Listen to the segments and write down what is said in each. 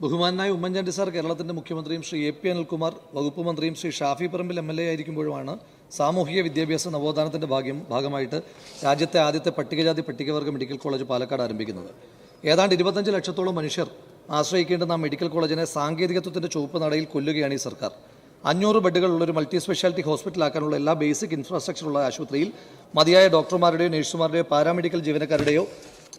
ബഹുമാനായ ഉമ്മൻചാണ്ടി സാർ കേരളത്തിൻ്റെ മുഖ്യമന്ത്രിയും ശ്രീ എ പി അനിൽകുമാർ വകുപ്പ് മന്ത്രിയും ശ്രീ ഷാഫി പറമ്പിൽ MLA ആയിരിക്കുമ്പോഴുമാണ് സാമൂഹിക വിദ്യാഭ്യാസ നവോത്ഥാനത്തിൻ്റെ ഭാഗമായിട്ട് രാജ്യത്തെ ആദ്യത്തെ പട്ടികജാതി പട്ടികവർഗ മെഡിക്കൽ കോളേജ് പാലക്കാട് ആരംഭിക്കുന്നത്. ഏതാണ്ട് 25 ലക്ഷത്തോളം മനുഷ്യർ ആശ്രയിക്കേണ്ടുന്ന ആ മെഡിക്കൽ കോളേജിനെ സാങ്കേതികത്വത്തിൻ്റെ ചുവപ്പ് നടയിൽ കൊല്ലുകയാണ് ഈ സർക്കാർ. 500 ബെഡുകളുള്ളൊരു മൾട്ടി സ്പെഷ്യാലിറ്റി ഹോസ്പിറ്റലാക്കാനുള്ള എല്ലാ ബേസിക് ഇൻഫ്രാസ്ട്രക്ചറുള്ള ആശുപത്രിയിൽ മതിയായ ഡോക്ടർമാരുടെയോ നഴ്സുമാരുടെയോ പാരാമെഡിക്കൽ ജീവനക്കാരുടെയോ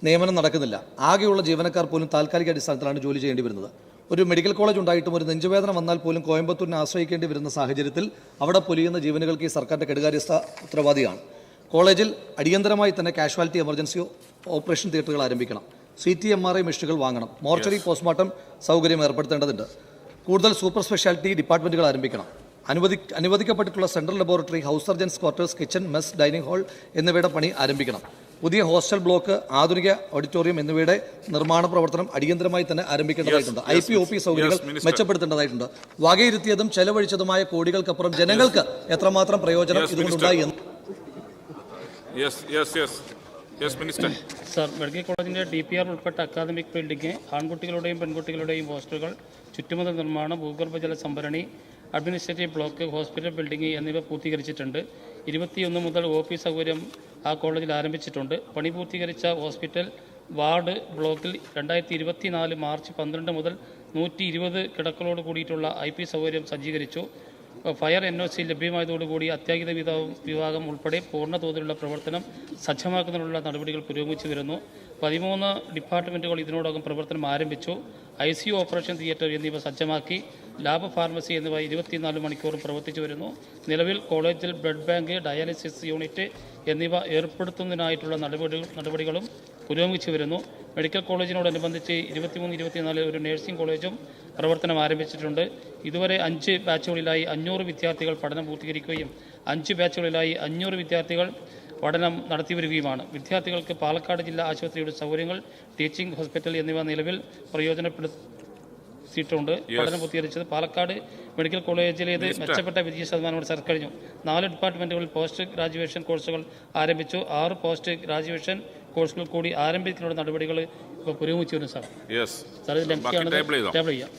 നിയമനം നടക്കുന്നില്ല. ആകെയുള്ള ജീവനക്കാർ പോലും താൽക്കാലിക അടിസ്ഥാനത്തിലാണ് ജോലി ചെയ്യേണ്ടി വരുന്നത്. ഒരു മെഡിക്കൽ കോളേജ് ഉണ്ടായിട്ടും ഒരു നെഞ്ചുവേദന വന്നാൽ പോലും കോയമ്പത്തൂരിനെ ആശ്രയിക്കേണ്ടി വരുന്ന സാഹചര്യത്തിൽ അവിടെ പൊലിയുന്ന ജീവനുകൾക്ക് ഈ സർക്കാരിൻ്റെ കെടുകാര്യസ്ഥ ഉത്തരവാദിയാണ്. കോളേജിൽ അടിയന്തരമായി തന്നെ കാഷ്വാലിറ്റി എമർജൻസി ഓപ്പറേഷൻ തിയേറ്ററുകൾ ആരംഭിക്കണം. CT MRI മെഷീനുകൾ വാങ്ങണം. മോർച്ചറി പോസ്റ്റ്മോർട്ടം സൗകര്യം ഏർപ്പെടുത്തേണ്ടതുണ്ട്. കൂടുതൽ സൂപ്പർ സ്പെഷ്യാലിറ്റി ഡിപ്പാർട്ട്മെൻറ്റുകൾ ആരംഭിക്കണം. അനുവദിക്കപ്പെട്ടിട്ടുള്ള central laboratory, house surgeons quarters, kitchen, mess, dining hall എന്നിവയുടെ പണി ആരംഭിക്കണം. പുതിയ ഹോസ്റ്റൽ ബ്ലോക്ക്, ആധുനിക ഓഡിറ്റോറിയം എന്നിവയുടെ നിർമ്മാണ പ്രവർത്തനം അടിയന്തരമായി തന്നെ ആരംഭിക്കേണ്ടതായിട്ടുണ്ട്. IP-OP സൗകര്യങ്ങൾ മെച്ചപ്പെടുത്തേണ്ടതായിട്ടുണ്ട്. വകയിരുത്തിയതും ചെലവഴിച്ചതുമായ കോടികൾക്കപ്പുറം ജനങ്ങൾക്ക് എത്രമാത്രം പ്രയോജനം ഇതുകൊണ്ടുണ്ടായി എന്ന് സർ, മെഡിക്കൽ കോളേജിൻ്റെ DPR ഉൾപ്പെട്ട അക്കാദമിക് ബിൽഡിംഗ്, ആൺകുട്ടികളുടെയും പെൺകുട്ടികളുടെയും ഹോസ്റ്റലുകൾ, ചുറ്റുമതിൽ നിർമ്മാണം, ഭൂഗർഭജല സംഭരണി, അഡ്മിനിസ്ട്രേറ്റീവ് ബ്ലോക്ക്, ഹോസ്പിറ്റൽ ബിൽഡിംഗ് എന്നിവ പൂർത്തീകരിച്ചിട്ടുണ്ട്. 21 മുതൽ OP സൗകര്യം ആ കോളേജിൽ ആരംഭിച്ചിട്ടുണ്ട്. പണി പൂർത്തീകരിച്ച ഹോസ്പിറ്റൽ വാർഡ് ബ്ലോക്കിൽ 2024 മാർച്ച് 12 മുതൽ 120 കിടക്കളോട് കൂടിയിട്ടുള്ള IP സൗകര്യം സജ്ജീകരിച്ചു. ഫയർ NOC ലഭ്യമായതോടുകൂടി അത്യാഹിത വിഭാഗം ഉൾപ്പെടെ പൂർണ്ണ തോതിലുള്ള പ്രവർത്തനം സജ്ജമാക്കുന്നതിനുള്ള നടപടികൾ പുരോഗമിച്ചു വരുന്നു. 13 ഡിപ്പാർട്ട്മെൻറ്റുകൾ ഇതിനോടകം പ്രവർത്തനം ആരംഭിച്ചു. ICU ഓപ്പറേഷൻ തിയേറ്റർ എന്നിവ സജ്ജമാക്കി. ലാബ്, ഫാർമസി എന്നിവ 24 മണിക്കൂറും പ്രവർത്തിച്ചു വരുന്നു. നിലവിൽ കോളേജിൽ ബ്ലഡ് ബാങ്ക്, ഡയാലിസിസ് യൂണിറ്റ് എന്നിവ ഏർപ്പെടുത്തുന്നതിനായിട്ടുള്ള നടപടികളും പുരോഗമിച്ചു വരുന്നു. മെഡിക്കൽ കോളേജിനോടനുബന്ധിച്ച് 23-24 ഒരു നഴ്സിംഗ് കോളേജും പ്രവർത്തനം ആരംഭിച്ചിട്ടുണ്ട്. ഇതുവരെ 5 ബാച്ചുകളിലായി 500 വിദ്യാർത്ഥികൾ പഠനം പൂർത്തീകരിക്കുകയും 5 ബാച്ചുകളിലായി 500 വിദ്യാർത്ഥികൾ പഠനം നടത്തിവരികയുമാണ്. വിദ്യാർത്ഥികൾക്ക് പാലക്കാട് ജില്ലാ ആശുപത്രിയുടെ സൗകര്യങ്ങൾ, ടീച്ചിംഗ് ഹോസ്പിറ്റൽ എന്നിവ നിലവിൽ പ്രയോജനപ്പെടുത്തിയിട്ടുണ്ട്. പഠനം പൂർത്തീകരിച്ചത് പാലക്കാട് മെഡിക്കൽ കോളേജിലേത് മെച്ചപ്പെട്ട വിജയ ശതമാനത്തോടെ സർ കഴിഞ്ഞു. 4 ഡിപ്പാർട്ട്മെൻറ്റുകളിൽ പോസ്റ്റ് ഗ്രാജുവേഷൻ കോഴ്സുകൾ ആരംഭിച്ചു. 6 പോസ്റ്റ് ഗ്രാജുവേഷൻ കോഴ്സുകൾ കൂടി ആരംഭിക്കാനുള്ള നടപടികൾ ഇപ്പോൾ പുരോഗമിച്ചു വരുന്നു സാർ. സാർ ഇത് ടേബിൾ ചെയ്യാം.